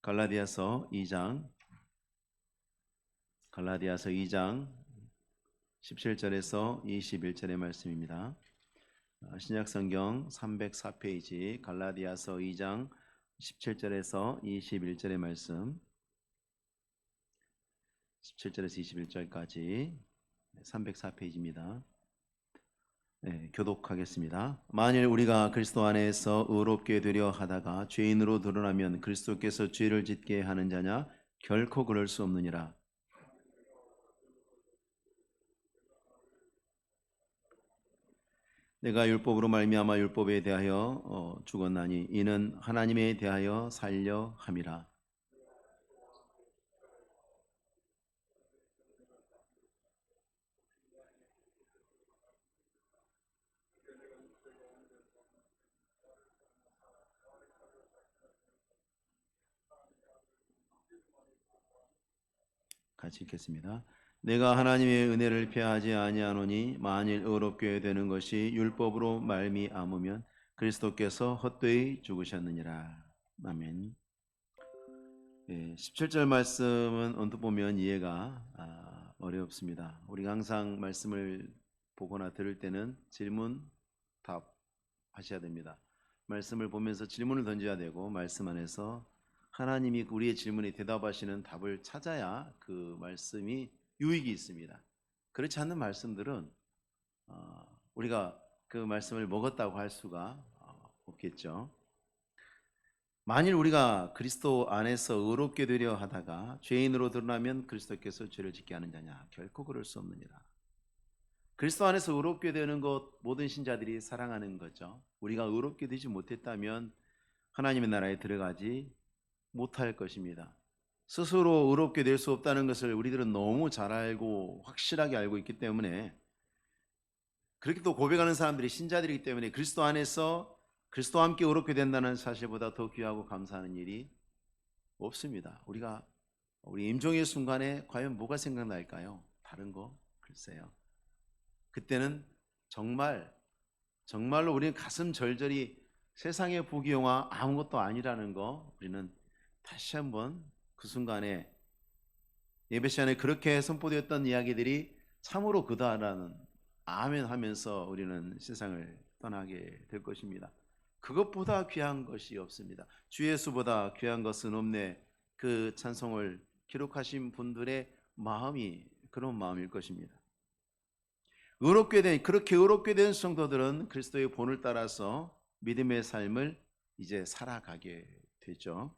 갈라디아서 2장 17절에서 21절의 말씀입니다. 신약성경 304페이지 갈라디아서 2장 17절에서 21절의 말씀, 17절에서 21절까지 304페이지입니다. 교독하겠습니다. 만일 우리가 그리스도 안에서 의롭게 되려 하다가 죄인으로 드러나면 그리스도께서 죄를 짓게 하는 자냐? 결코 그럴 수 없느니라. 내가 율법으로 말미암아 율법에 대하여 죽었나니 이는 하나님에 대하여 살려 함이라. 같이 읽겠습니다. 내가 하나님의 은혜를 패하지 아니하노니 만일 의롭게 되는 것이 율법으로 말미암으면 그리스도께서 헛되이 죽으셨느니라. 아멘. 17절 말씀은 언뜻 보면 이해가 어렵습니다. 우리가 항상 말씀을 보거나 들을 때는 질문, 답 하셔야 됩니다. 말씀을 보면서 질문을 던져야 되고 말씀 안에서 하나님이 우리의 질문에 대답하시는 답을 찾아야 그 말씀이 유익이 있습니다. 그렇지 않는 말씀들은 우리가 그 말씀을 먹었다고 할 수가 없겠죠. 만일 우리가 그리스도 안에서 의롭게 되려 하다가 죄인으로 드러나면 그리스도께서 죄를 짓게 하는 자냐? 결코 그럴 수 없느니라. 그리스도 안에서 의롭게 되는 것 모든 신자들이 사랑하는 거죠. 우리가 의롭게 되지 못했다면 하나님의 나라에 들어가지 못할 것입니다. 스스로 의롭게 될 수 없다는 것을 우리들은 너무 잘 알고 확실하게 알고 있기 때문에, 그렇게 또 고백하는 사람들이 신자들이기 때문에 그리스도 안에서 그리스도와 함께 의롭게 된다는 사실보다 더 귀하고 감사하는 일이 없습니다. 우리 임종의 순간에 과연 뭐가 생각날까요? 다른 거? 글쎄요. 그때는 정말로 우리는 가슴 절절히 세상의 부귀영화 아무것도 아니라는 거 우리는 다시 한번 그 순간에 예배 시간에 그렇게 선포되었던 이야기들이 참으로 그다라는 아멘 하면서 우리는 세상을 떠나게 될 것입니다. 그것보다 귀한 것이 없습니다. 주 예수보다 귀한 것은 없네. 그 찬송을 기록하신 분들의 마음이 그런 마음일 것입니다. 그렇게 의롭게 된 성도들은 그리스도의 본을 따라서 믿음의 삶을 이제 살아가게 되죠.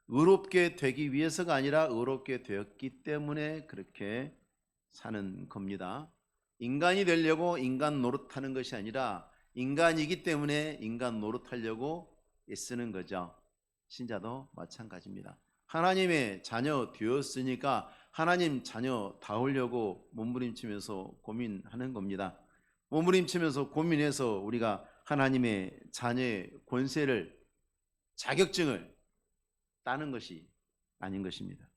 의롭게 되기 위해서가 아니라 의롭게 되었기 때문에 그렇게 사는 겁니다. 인간이 되려고 인간 노릇하는 것이 아니라 인간이기 때문에 인간 노릇하려고 애쓰는 거죠. 신자도 마찬가지입니다. 하나님의 자녀 되었으니까 하나님 자녀 다우려고 몸부림치면서 고민하는 겁니다. 몸부림치면서 고민해서 우리가 하나님의 자녀의 권세를, 자격증을 따는 것이 아닌 것입니다.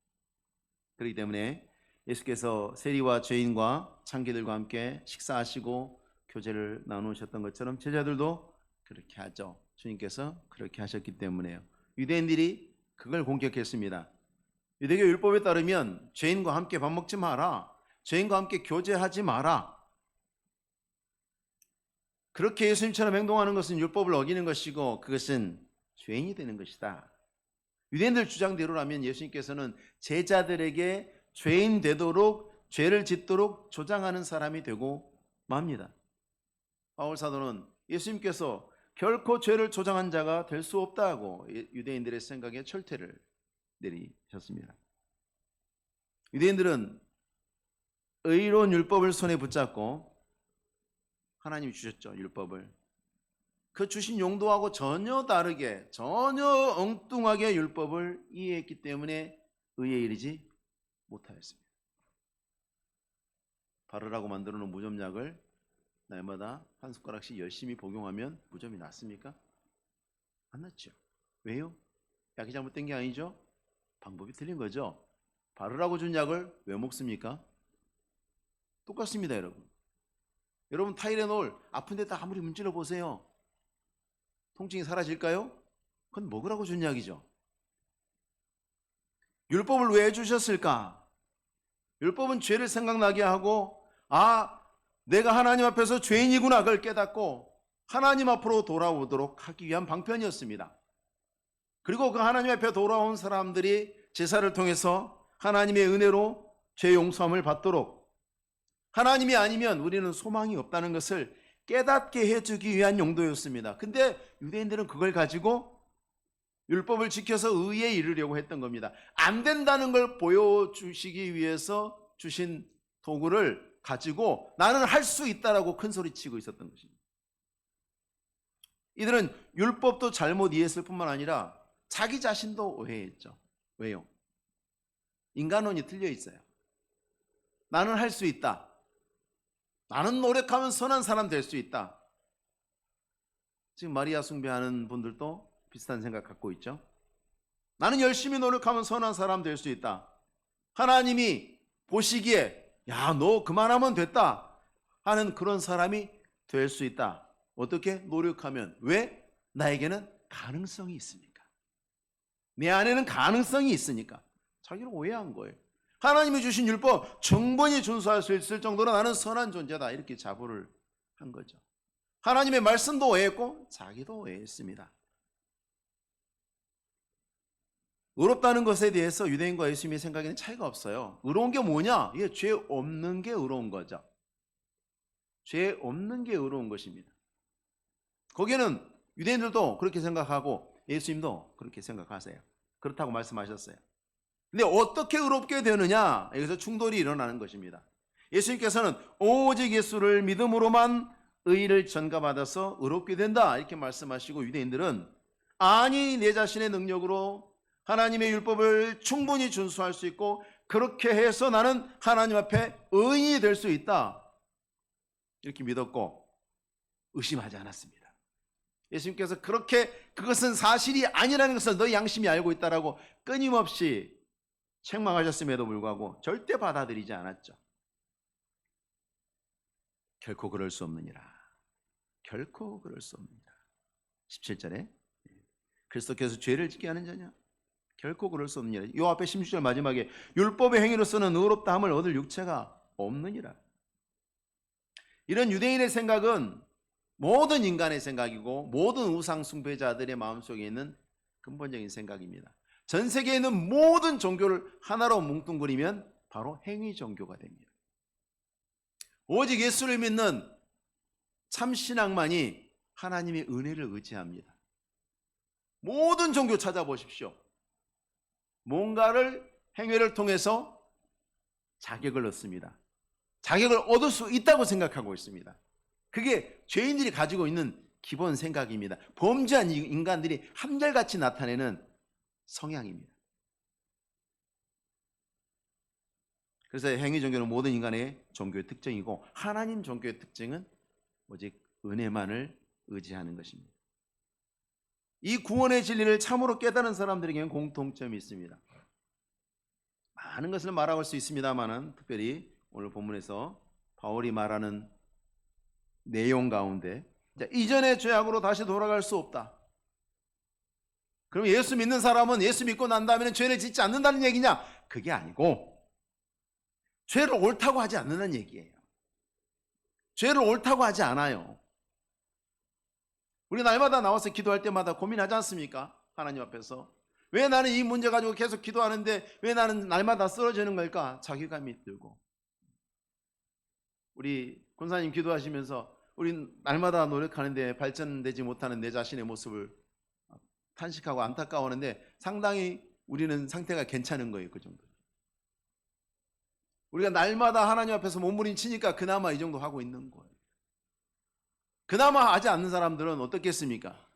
그렇기 때문에 예수께서 세리와 죄인과 창기들과 함께 식사하시고 교제를 나누셨던 것처럼 제자들도 그렇게 하죠. 주님께서 그렇게 하셨기 때문에요. 유대인들이 그걸 공격했습니다. 유대교 율법에 따르면 죄인과 함께 밥 먹지 마라, 죄인과 함께 교제하지 마라, 그렇게 예수님처럼 행동하는 것은 율법을 어기는 것이고 그것은 죄인이 되는 것이다. 유대인들 주장대로라면 예수님께서는 제자들에게 죄인 되도록, 죄를 짓도록 조장하는 사람이 되고 맙니다. 바울 사도는 예수님께서 결코 죄를 조장한 자가 될 수 없다고 유대인들의 생각에 철퇴를 내리셨습니다. 유대인들은 의로운 율법을 손에 붙잡고, 하나님이 주셨죠, 율법을. 그 주신 용도하고 전혀 다르게, 전혀 엉뚱하게 율법을 이해했기 때문에 의에 이르지 못하였습니다. 바르라고 만들어 놓은 무좀약을 날마다 한 숟가락씩 열심히 복용하면 무좀이 낫습니까? 안 낫죠. 왜요? 약이 잘못된 게 아니죠. 방법이 틀린 거죠. 바르라고 준 약을 왜 먹습니까? 똑같습니다, 여러분. 여러분 타이레놀 아픈 데다 아무리 문질러 보세요. 통증이 사라질까요? 그건 먹으라고 준 약이죠. 율법을 왜 주셨을까? 율법은 죄를 생각나게 하고 내가 하나님 앞에서 죄인이구나 그걸 깨닫고 하나님 앞으로 돌아오도록 하기 위한 방편이었습니다. 그리고 그 하나님 앞에 돌아온 사람들이 제사를 통해서 하나님의 은혜로 죄 용서함을 받도록, 하나님이 아니면 우리는 소망이 없다는 것을 깨닫게 해주기 위한 용도였습니다. 근데 유대인들은 그걸 가지고 율법을 지켜서 의에 이르려고 했던 겁니다. 안 된다는 걸 보여주시기 위해서 주신 도구를 가지고 나는 할 수 있다라고 큰 소리치고 있었던 것입니다. 이들은 율법도 잘못 이해했을 뿐만 아니라 자기 자신도 오해했죠. 왜요? 인간론이 틀려 있어요. 나는 할 수 있다. 나는 노력하면 선한 사람 될 수 있다. 지금 마리아 숭배하는 분들도 비슷한 생각 갖고 있죠. 나는 열심히 노력하면 선한 사람 될 수 있다. 하나님이 보시기에 너 그만하면 됐다 하는 그런 사람이 될 수 있다. 어떻게? 노력하면. 왜? 나에게는 가능성이 있으니까. 내 안에는 가능성이 있으니까. 자기를 오해한 거예요. 하나님이 주신 율법 충분히 준수할 수 있을 정도로 나는 선한 존재다 이렇게 자부를 한 거죠. 하나님의 말씀도 오해했고 자기도 오해했습니다. 의롭다는 것에 대해서 유대인과 예수님의 생각에는 차이가 없어요. 의로운 게 뭐냐? 이게 죄 없는 게 의로운 거죠. 죄 없는 게 의로운 것입니다. 거기에는 유대인들도 그렇게 생각하고 예수님도 그렇게 생각하세요. 그렇다고 말씀하셨어요. 근데 어떻게 의롭게 되느냐? 여기서 충돌이 일어나는 것입니다. 예수님께서는 오직 예수를 믿음으로만 의를 전가받아서 의롭게 된다 이렇게 말씀하시고, 유대인들은 아니 내 자신의 능력으로 하나님의 율법을 충분히 준수할 수 있고 그렇게 해서 나는 하나님 앞에 의인이 될 수 있다 이렇게 믿었고 의심하지 않았습니다. 예수님께서 그렇게 그것은 사실이 아니라는 것을 너희 양심이 알고 있다라고 끊임없이 책망하셨음에도 불구하고 절대 받아들이지 않았죠. 결코 그럴 수 없느니라. 결코 그럴 수 없느니라. 17절에 그리스도께서 죄를 짓게 하는 자냐? 결코 그럴 수 없느니라. 요 앞에 16절 마지막에 율법의 행위로서는 의롭다 함을 얻을 육체가 없느니라. 이런 유대인의 생각은 모든 인간의 생각이고 모든 우상 숭배자들의 마음속에 있는 근본적인 생각입니다. 전 세계에 있는 모든 종교를 하나로 뭉뚱그리면 바로 행위 종교가 됩니다. 오직 예수를 믿는 참 신앙만이 하나님의 은혜를 의지합니다. 모든 종교 찾아보십시오. 뭔가를 행위를 통해서 자격을 얻습니다. 자격을 얻을 수 있다고 생각하고 있습니다. 그게 죄인들이 가지고 있는 기본 생각입니다. 범죄한 인간들이 한결같이 나타내는 성향입니다. 그래서 행위 종교는 모든 인간의 종교의 특징이고 하나님 종교의 특징은 오직 은혜만을 의지하는 것입니다. 이 구원의 진리를 참으로 깨달은 사람들에게는 공통점이 있습니다. 많은 것을 말할 수 있습니다만은 특별히 오늘 본문에서 바울이 말하는 내용 가운데 이전의 죄악으로 다시 돌아갈 수 없다. 그럼 예수 믿는 사람은 예수 믿고 난 다음에는 죄를 짓지 않는다는 얘기냐? 그게 아니고 죄를 옳다고 하지 않는다는 얘기예요. 죄를 옳다고 하지 않아요. 우리 날마다 나와서 기도할 때마다 고민하지 않습니까? 하나님 앞에서 왜 나는 이 문제 가지고 계속 기도하는데 왜 나는 날마다 쓰러지는 걸까? 자괴감이 들고. 우리 권사님 기도하시면서 우리 날마다 노력하는데 발전되지 못하는 내 자신의 모습을 탄식하고 안타까워하는데 상당히 우리는 상태가 괜찮은 거예요. 그 정도. 우리가 날마다 하나님 앞에서 몸부림치니까 그나마 이 정도 하고 있는 거예요. 그나마 하지 않는 사람들은 어떻겠습니까?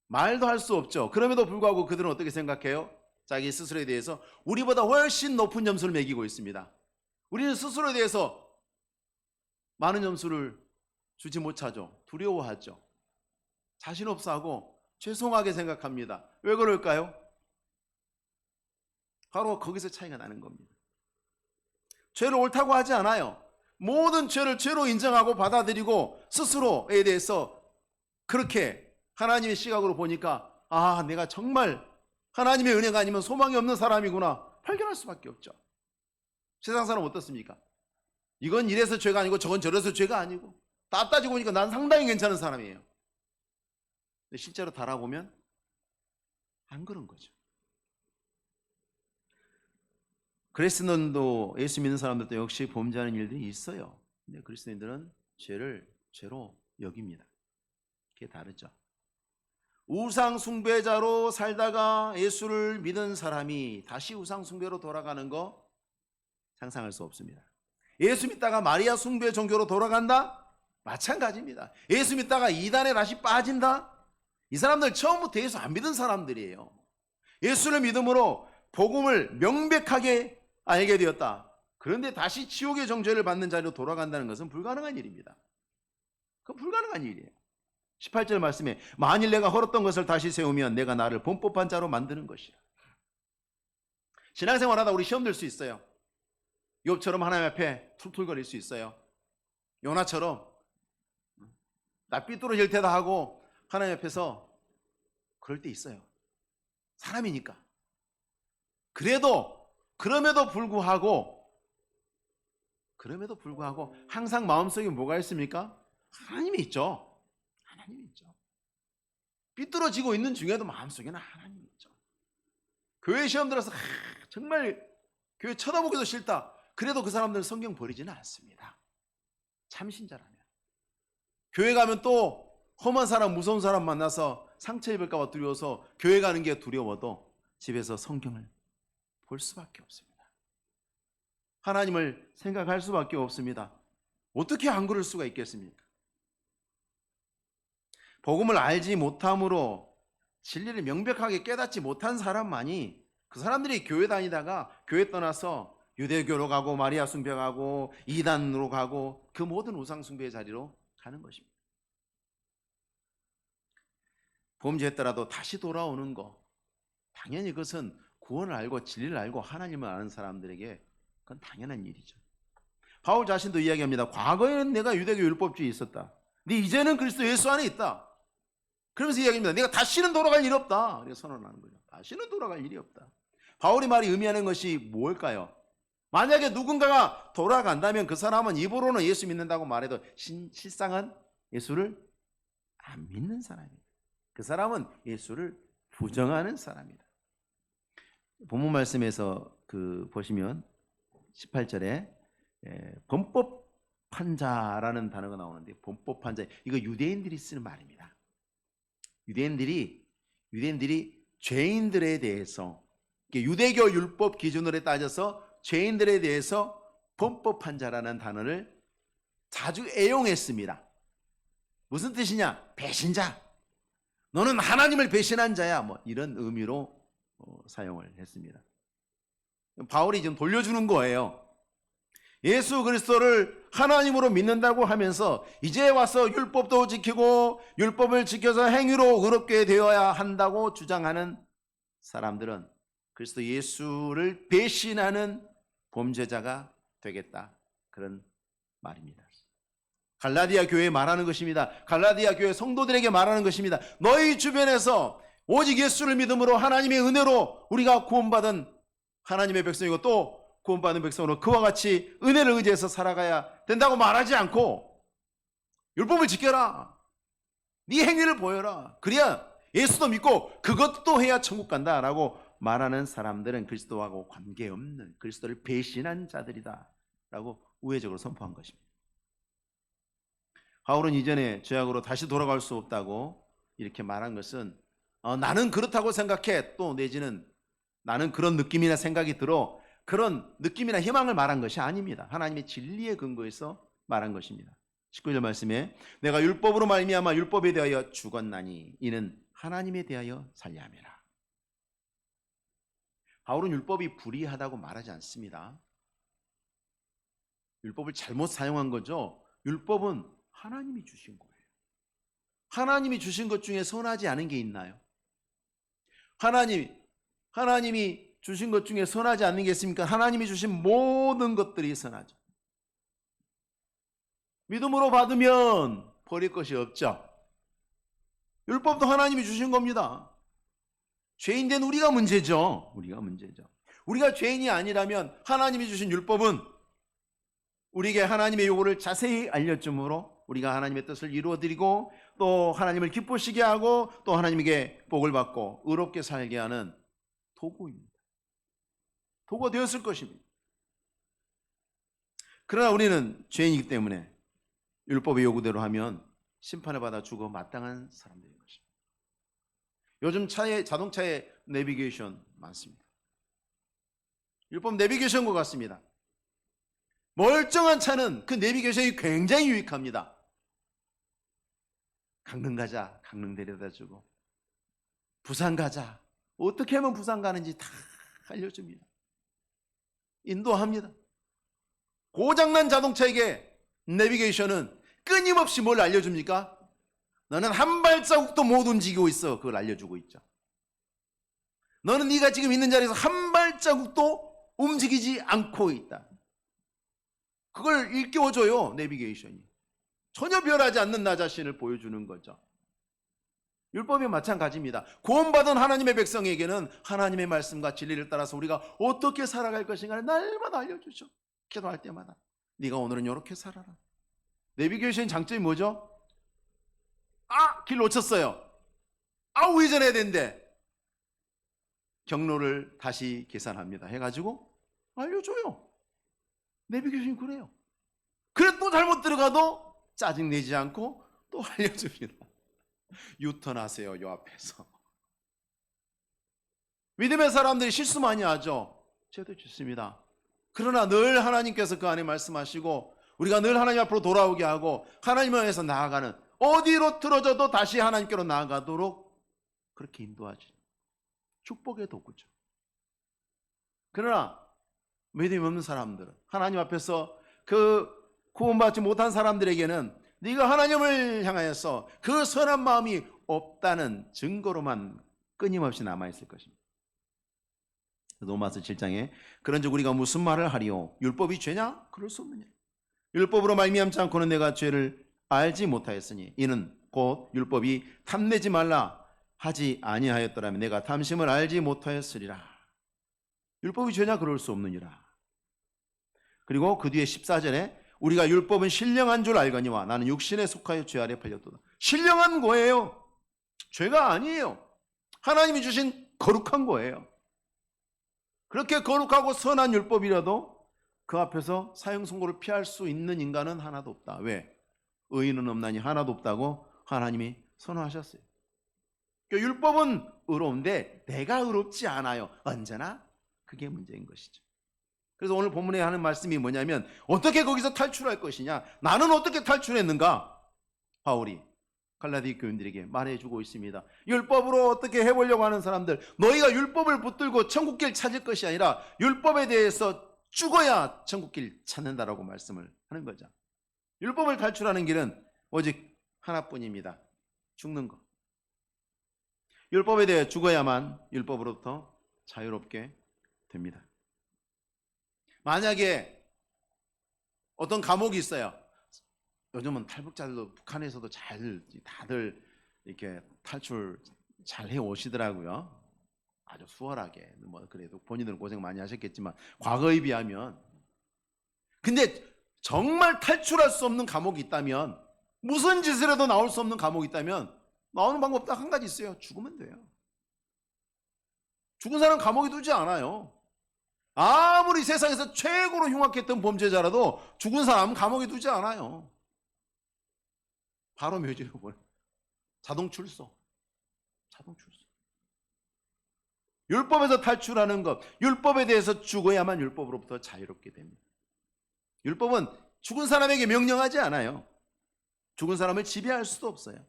말도 할 수 없죠. 그럼에도 불구하고 그들은 어떻게 생각해요? 자기 스스로에 대해서 우리보다 훨씬 높은 점수를 매기고 있습니다. 우리는 스스로에 대해서 많은 점수를 주지 못하죠. 두려워하죠. 자신 없어하고 죄송하게 생각합니다. 왜 그럴까요? 바로 거기서 차이가 나는 겁니다. 죄를 옳다고 하지 않아요. 모든 죄를 죄로 인정하고 받아들이고 스스로에 대해서 그렇게 하나님의 시각으로 보니까 내가 정말 하나님의 은혜가 아니면 소망이 없는 사람이구나 발견할 수밖에 없죠. 세상 사람 어떻습니까? 이건 이래서 죄가 아니고 저건 저래서 죄가 아니고 다 따지고 보니까 난 상당히 괜찮은 사람이에요. 근데 실제로 달아보면 안 그런 거죠. 그리스도인도 예수 믿는 사람들도 역시 범죄하는 일들이 있어요. 근데 그리스도인들은 죄를 죄로 여깁니다. 그게 다르죠. 우상 숭배자로 살다가 예수를 믿은 사람이 다시 우상 숭배로 돌아가는 거 상상할 수 없습니다. 예수 믿다가 마리아 숭배 종교로 돌아간다? 마찬가지입니다. 예수 믿다가 이단에 다시 빠진다? 이 사람들 처음부터 예수 안 믿은 사람들이에요. 예수를 믿음으로 복음을 명백하게 알게 되었다. 그런데 다시 지옥의 정죄를 받는 자리로 돌아간다는 것은 불가능한 일입니다. 그건 불가능한 일이에요. 18절 말씀에 만일 내가 헐었던 것을 다시 세우면 내가 나를 범법한 자로 만드는 것이라. 신앙생활하다 우리 시험 들 수 있어요. 욥처럼 하나님 앞에 툴툴거릴 수 있어요. 요나처럼 나 삐뚤어질 테다 하고 하나님 앞에서 그럴 때 있어요. 사람이니까. 그럼에도 불구하고 항상 마음속에 뭐가 있습니까? 하나님이 있죠. 하나님이 있죠. 삐뚤어지고 있는 중에도 마음속에는 하나님이 있죠. 교회 시험 들어서 정말 교회 쳐다보기도 싫다. 그래도 그 사람들은 성경 버리지는 않습니다. 참신자라면. 교회 가면 또 험한 사람, 무서운 사람 만나서 상처 입을까 봐 두려워서 교회 가는 게 두려워도 집에서 성경을 볼 수밖에 없습니다. 하나님을 생각할 수밖에 없습니다. 어떻게 안 그럴 수가 있겠습니까? 복음을 알지 못함으로 진리를 명백하게 깨닫지 못한 사람만이 그 사람들이 교회 다니다가 교회 떠나서 유대교로 가고 마리아 숭배 가고 이단으로 가고 그 모든 우상 숭배의 자리로 가는 것입니다. 범죄했더라도 다시 돌아오는 거, 당연히 그것은 구원을 알고 진리를 알고 하나님을 아는 사람들에게 그건 당연한 일이죠. 바울 자신도 이야기합니다. 과거에는 내가 유대교 율법주의에 있었다. 근데 이제는 그리스도 예수 안에 있다. 그러면서 이야기합니다. 내가 다시는 돌아갈 일이 없다. 그래서 선언하는 거죠. 다시는 돌아갈 일이 없다. 바울의 말이 의미하는 것이 뭘까요? 만약에 누군가가 돌아간다면 그 사람은 입으로는 예수 믿는다고 말해도 실상은 예수를 안 믿는 사람입니다. 그 사람은 예수를 부정하는 사람이다. 본문 말씀에서 보시면 18절에 범법한 자라는 단어가 나오는데 범법한 자 이거 유대인들이 쓰는 말입니다. 유대인들이 죄인들에 대해서 유대교 율법 기준으로 따져서 죄인들에 대해서 범법한 자라는 단어를 자주 애용했습니다. 무슨 뜻이냐? 배신자. 너는 하나님을 배신한 자야. 뭐 이런 의미로 사용을 했습니다. 바울이 지금 돌려주는 거예요. 예수 그리스도를 하나님으로 믿는다고 하면서 이제 와서 율법도 지키고 율법을 지켜서 행위로 의롭게 되어야 한다고 주장하는 사람들은 그리스도 예수를 배신하는 범죄자가 되겠다. 그런 말입니다. 갈라디아 교회에 말하는 것입니다. 갈라디아 교회 성도들에게 말하는 것입니다. 너희 주변에서 오직 예수를 믿음으로 하나님의 은혜로 우리가 구원받은 하나님의 백성이고 또 구원받은 백성으로 그와 같이 은혜를 의지해서 살아가야 된다고 말하지 않고 율법을 지켜라. 네 행위를 보여라. 그래야 예수도 믿고 그것도 해야 천국 간다라고 말하는 사람들은 그리스도하고 관계없는 그리스도를 배신한 자들이다 라고 우회적으로 선포한 것입니다. 바울은 이전에 죄악으로 다시 돌아갈 수 없다고 이렇게 말한 것은 나는 그렇다고 생각해 또 내지는 나는 그런 느낌이나 생각이 들어 그런 느낌이나 희망을 말한 것이 아닙니다. 하나님의 진리에 근거해서 말한 것입니다. 19절 말씀에 내가 율법으로 말미암아 율법에 대하여 죽었나니 이는 하나님에 대하여 살려함이라. 바울은 율법이 불의하다고 말하지 않습니다. 율법을 잘못 사용한 거죠. 율법은 하나님이 주신 거예요. 하나님이 주신 것 중에 선하지 않은 게 있나요? 하나님이 주신 것 중에 선하지 않는 게 있습니까? 하나님이 주신 모든 것들이 선하죠. 믿음으로 받으면 버릴 것이 없죠. 율법도 하나님이 주신 겁니다. 죄인된 우리가 문제죠. 우리가 문제죠. 우리가 죄인이 아니라면 하나님이 주신 율법은 우리에게 하나님의 요구를 자세히 알려줌으로 우리가 하나님의 뜻을 이루어드리고 또 하나님을 기쁘시게 하고 또 하나님에게 복을 받고 의롭게 살게 하는 도구입니다. 도구가 되었을 것입니다. 그러나 우리는 죄인이기 때문에 율법의 요구대로 하면 심판을 받아 죽어 마땅한 사람들인 것입니다. 요즘 자동차에 내비게이션 많습니다. 율법 내비게이션과 같습니다. 멀쩡한 차는 그 내비게이션이 굉장히 유익합니다. 강릉 가자, 강릉 데려다 주고, 부산 가자, 어떻게 하면 부산 가는지 다 알려줍니다. 인도합니다. 고장난 자동차에게 내비게이션은 끊임없이 뭘 알려줍니까? 너는 한 발자국도 못 움직이고 있어. 그걸 알려주고 있죠. 너는 네가 지금 있는 자리에서 한 발자국도 움직이지 않고 있다. 그걸 일깨워줘요. 내비게이션이. 전혀 변하지 않는 나 자신을 보여주는 거죠. 율법이 마찬가지입니다. 구원받은 하나님의 백성에게는 하나님의 말씀과 진리를 따라서 우리가 어떻게 살아갈 것인가를 날마다 알려주죠. 기도할 때마다 네가 오늘은 이렇게 살아라. 내비게이션 장점이 뭐죠? 길 놓쳤어요. 우회전해야 되는데 경로를 다시 계산합니다 해가지고 알려줘요. 내비게이션이 그래요. 그래 또 잘못 들어가도 짜증내지 않고 또 알려줍니다. 유턴하세요. 요 앞에서. 믿음의 사람들이 실수 많이 하죠. 저도 좋습니다. 그러나 늘 하나님께서 그 안에 말씀하시고 우리가 늘 하나님 앞으로 돌아오게 하고 하나님을 향해서 나아가는, 어디로 틀어져도 다시 하나님께로 나아가도록 그렇게 인도하지. 축복의 도구죠. 그러나 믿음이 없는 사람들은, 하나님 앞에서 그 구원받지 못한 사람들에게는 네가 하나님을 향하여서 그 선한 마음이 없다는 증거로만 끊임없이 남아있을 것입니다. 로마서 7장에 그런즉 우리가 무슨 말을 하리요? 율법이 죄냐? 그럴 수 없느냐? 율법으로 말미암지 않고는 내가 죄를 알지 못하였으니 이는 곧 율법이 탐내지 말라 하지 아니하였더라면 내가 탐심을 알지 못하였으리라. 율법이 죄냐? 그럴 수 없느니라. 그리고 그 뒤에 14절에 우리가 율법은 신령한 줄 알거니와 나는 육신에 속하여 죄 아래 팔렸도다. 신령한 거예요. 죄가 아니에요. 하나님이 주신 거룩한 거예요. 그렇게 거룩하고 선한 율법이라도 그 앞에서 사형 선고를 피할 수 있는 인간은 하나도 없다. 왜? 의인은 없나니 하나도 없다고 하나님이 선언하셨어요. 그러니까 율법은 의로운데 내가 의롭지 않아요. 언제나 그게 문제인 것이죠. 그래서 오늘 본문에 하는 말씀이 뭐냐면 어떻게 거기서 탈출할 것이냐, 나는 어떻게 탈출했는가, 바울이 갈라디 교인들에게 말해주고 있습니다. 율법으로 어떻게 해보려고 하는 사람들, 너희가 율법을 붙들고 천국길 찾을 것이 아니라 율법에 대해서 죽어야 천국길 찾는다라고 말씀을 하는 거죠. 율법을 탈출하는 길은 오직 하나뿐입니다. 죽는 것. 율법에 대해 죽어야만 율법으로부터 자유롭게 됩니다. 만약에 어떤 감옥이 있어요. 요즘은 탈북자들도 북한에서도 다들 이렇게 탈출 잘 해 오시더라고요. 아주 수월하게. 뭐 그래도 본인들은 고생 많이 하셨겠지만 과거에 비하면. 근데 정말 탈출할 수 없는 감옥이 있다면, 무슨 짓을 해도 나올 수 없는 감옥이 있다면 나오는 방법 딱 한 가지 있어요. 죽으면 돼요. 죽은 사람 감옥에 두지 않아요. 아무리 세상에서 최고로 흉악했던 범죄자라도 죽은 사람은 감옥에 두지 않아요. 바로 묘지로 보내. 자동 출소. 율법에서 탈출하는 것, 율법에 대해서 죽어야만 율법으로부터 자유롭게 됩니다. 율법은 죽은 사람에게 명령하지 않아요. 죽은 사람을 지배할 수도 없어요.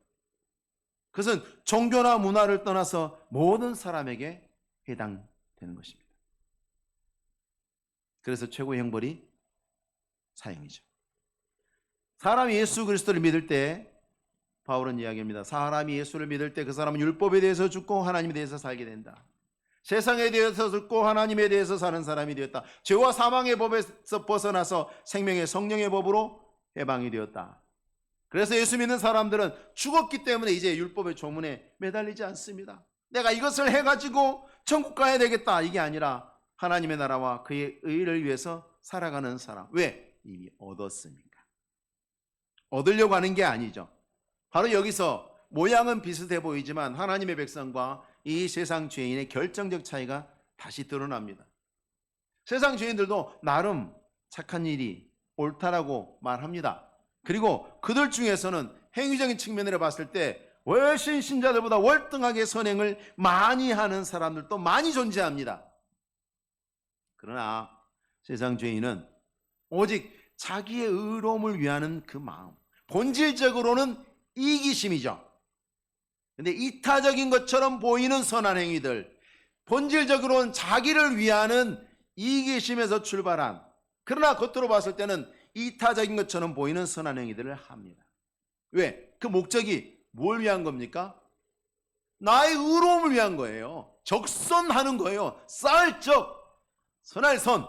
그것은 종교나 문화를 떠나서 모든 사람에게 해당되는 것입니다. 그래서 최고의 형벌이 사형이죠. 사람이 예수 그리스도를 믿을 때, 바울은 이야기합니다. 사람이 예수를 믿을 때 그 사람은 율법에 대해서 죽고 하나님에 대해서 살게 된다. 세상에 대해서 죽고 하나님에 대해서 사는 사람이 되었다. 죄와 사망의 법에서 벗어나서 생명의 성령의 법으로 해방이 되었다. 그래서 예수 믿는 사람들은 죽었기 때문에 이제 율법의 조문에 매달리지 않습니다. 내가 이것을 해가지고 천국 가야 되겠다, 이게 아니라 하나님의 나라와 그의 의를 위해서 살아가는 사람. 왜? 이미 얻었으니까. 얻으려고 하는 게 아니죠. 바로 여기서 모양은 비슷해 보이지만 하나님의 백성과 이 세상 죄인의 결정적 차이가 다시 드러납니다. 세상 죄인들도 나름 착한 일이 옳다라고 말합니다. 그리고 그들 중에서는 행위적인 측면으로 봤을 때 훨씬 신자들보다 월등하게 선행을 많이 하는 사람들도 많이 존재합니다. 그러나 세상 죄인은 오직 자기의 의로움을 위하는 그 마음, 본질적으로는 이기심이죠. 근데 이타적인 것처럼 보이는 선한 행위들, 본질적으로는 자기를 위하는 이기심에서 출발한, 그러나 겉으로 봤을 때는 이타적인 것처럼 보이는 선한 행위들을 합니다. 왜? 그 목적이 뭘 위한 겁니까? 나의 의로움을 위한 거예요. 적선하는 거예요. 쌓을 적, 선할 선.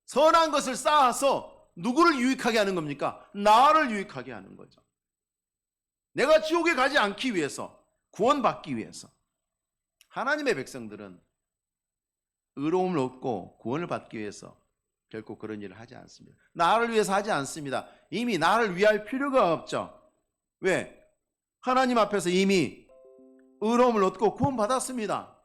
선한 것을 쌓아서 누구를 유익하게 하는 겁니까? 나를 유익하게 하는 거죠. 내가 지옥에 가지 않기 위해서, 구원받기 위해서. 하나님의 백성들은 의로움을 얻고 구원을 받기 위해서 결코 그런 일을 하지 않습니다. 나를 위해서 하지 않습니다. 이미 나를 위할 필요가 없죠. 왜? 하나님 앞에서 이미 의로움을 얻고 구원받았습니다.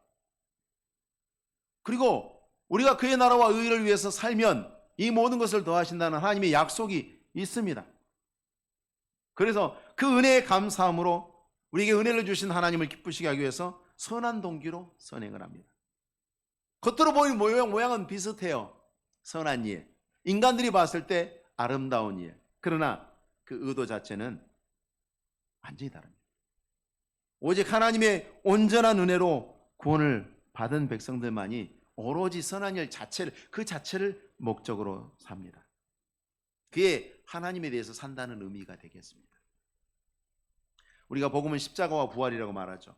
그리고 우리가 그의 나라와 의를 위해서 살면 이 모든 것을 더하신다는 하나님의 약속이 있습니다. 그래서 그 은혜에 감사함으로 우리에게 은혜를 주신 하나님을 기쁘시게 하기 위해서 선한 동기로 선행을 합니다. 겉으로 보이는 모양은 비슷해요. 선한 일, 인간들이 봤을 때 아름다운 일. 그러나 그 의도 자체는 완전히 다릅니다. 오직 하나님의 온전한 은혜로 구원을 받은 백성들만이 오로지 선한 일 자체를, 그 자체를 목적으로 삽니다. 그게 하나님에 대해서 산다는 의미가 되겠습니다. 우리가 복음은 십자가와 부활이라고 말하죠.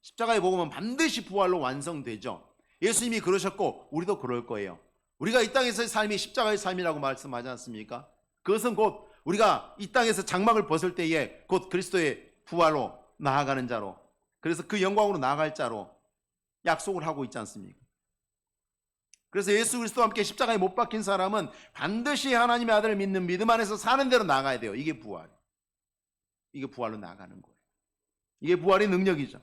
십자가의 복음은 반드시 부활로 완성되죠. 예수님이 그러셨고 우리도 그럴 거예요. 우리가 이 땅에서의 삶이 십자가의 삶이라고 말씀하지 않습니까? 그것은 곧 우리가 이 땅에서 장막을 벗을 때에 곧 그리스도의 부활로 나아가는 자로, 그래서 그 영광으로 나아갈 자로 약속을 하고 있지 않습니까? 그래서 예수 그리스도와 함께 십자가에 못 박힌 사람은 반드시 하나님의 아들을 믿는 믿음 안에서 사는 대로 나가야 돼요. 이게 부활. 이게 부활로 나가는 거예요. 이게 부활의 능력이죠.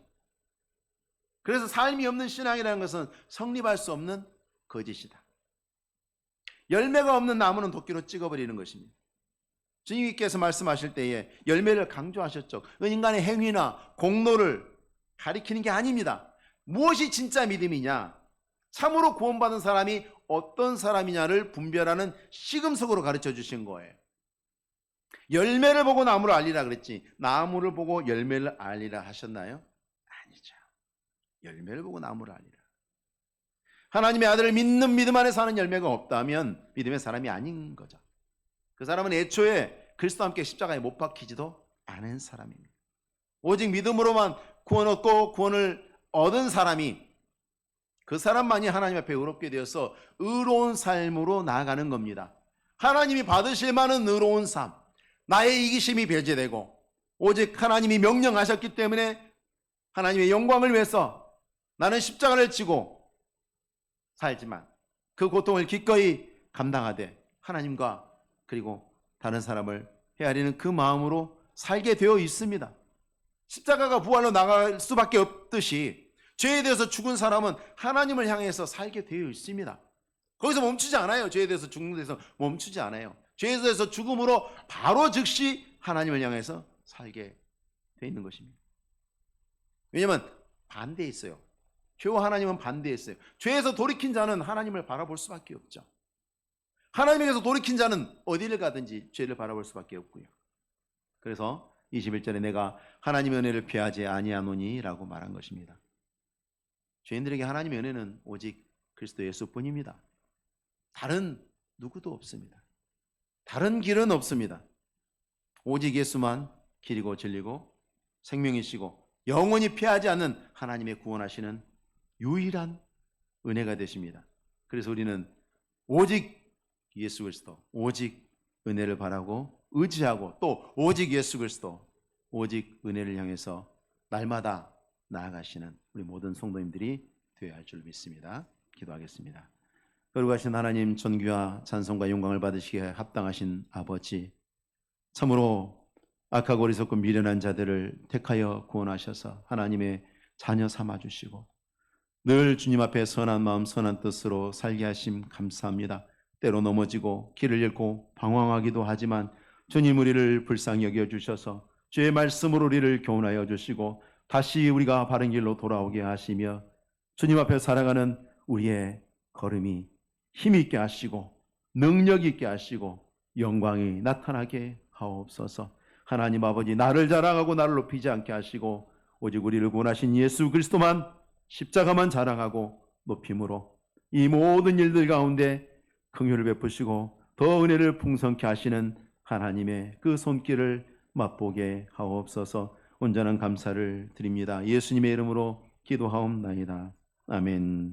그래서 삶이 없는 신앙이라는 것은 성립할 수 없는 거짓이다. 열매가 없는 나무는 도끼로 찍어버리는 것입니다. 주님께서 말씀하실 때에 열매를 강조하셨죠. 인간의 행위나 공로를 가리키는 게 아닙니다. 무엇이 진짜 믿음이냐, 참으로 구원받은 사람이 어떤 사람이냐를 분별하는 시금석으로 가르쳐 주신 거예요. 열매를 보고 나무를 알리라 그랬지, 나무를 보고 열매를 알리라 하셨나요? 아니죠. 열매를 보고 나무를 알리라. 하나님의 아들을 믿는 믿음 안에 사는 열매가 없다면 믿음의 사람이 아닌 거죠. 그 사람은 애초에 그리스도와 함께 십자가에 못 박히지도 않은 사람입니다. 오직 믿음으로만 구원 얻고 구원을 얻은 사람이, 그 사람만이 하나님 앞에 의롭게 되어서 의로운 삶으로 나아가는 겁니다. 하나님이 받으실 만한 의로운 삶, 나의 이기심이 배제되고 오직 하나님이 명령하셨기 때문에 하나님의 영광을 위해서 나는 십자가를 지고 살지만 그 고통을 기꺼이 감당하되 하나님과 그리고 다른 사람을 헤아리는 그 마음으로 살게 되어 있습니다. 십자가가 부활로 나갈 수밖에 없듯이 죄에 대해서 죽은 사람은 하나님을 향해서 살게 되어 있습니다. 거기서 멈추지 않아요. 죄에 대해서 죽는 데서 멈추지 않아요. 죄에 대해서 죽음으로 바로 즉시 하나님을 향해서 살게 되어 있는 것입니다. 왜냐하면 반대에 있어요. 죄와 하나님은 반대에 있어요. 죄에서 돌이킨 자는 하나님을 바라볼 수밖에 없죠. 하나님에게서 돌이킨 자는 어디를 가든지 죄를 바라볼 수밖에 없고요. 그래서 21절에 내가 하나님의 은혜를 피하지 아니하노니 라고 말한 것입니다. 죄인들에게 하나님의 은혜는 오직 그리스도 예수뿐입니다. 다른 누구도 없습니다. 다른 길은 없습니다. 오직 예수만 길이고 진리고 생명이시고 영원히 피하지 않는 하나님의 구원하시는 유일한 은혜가 되십니다. 그래서 우리는 오직 예수 그리스도, 오직 은혜를 바라고 의지하고 또 오직 예수 그리스도, 오직 은혜를 향해서 날마다 나아가시는 우리 모든 성도님들이 되어야 할 줄 믿습니다. 기도하겠습니다. 거룩하신 하나님, 존귀와 찬송과 영광을 받으시기에 합당하신 아버지, 참으로 악하고 어리석고 미련한 자들을 택하여 구원하셔서 하나님의 자녀 삼아주시고 늘 주님 앞에 선한 마음 선한 뜻으로 살게 하심 감사합니다. 때로 넘어지고 길을 잃고 방황하기도 하지만 주님 우리를 불쌍히 여겨주셔서 주의 말씀으로 우리를 교훈하여 주시고 다시 우리가 바른 길로 돌아오게 하시며 주님 앞에 살아가는 우리의 걸음이 힘 있게 하시고 능력 있게 하시고 영광이 나타나게 하옵소서. 하나님 아버지, 나를 자랑하고 나를 높이지 않게 하시고 오직 우리를 구원하신 예수 그리스도만, 십자가만 자랑하고 높임으로 이 모든 일들 가운데 긍휼을 베푸시고 더 은혜를 풍성케 하시는 하나님의 그 손길을 맛보게 하옵소서. 온전한 감사를 드립니다. 예수님의 이름으로 기도하옵나이다. 아멘.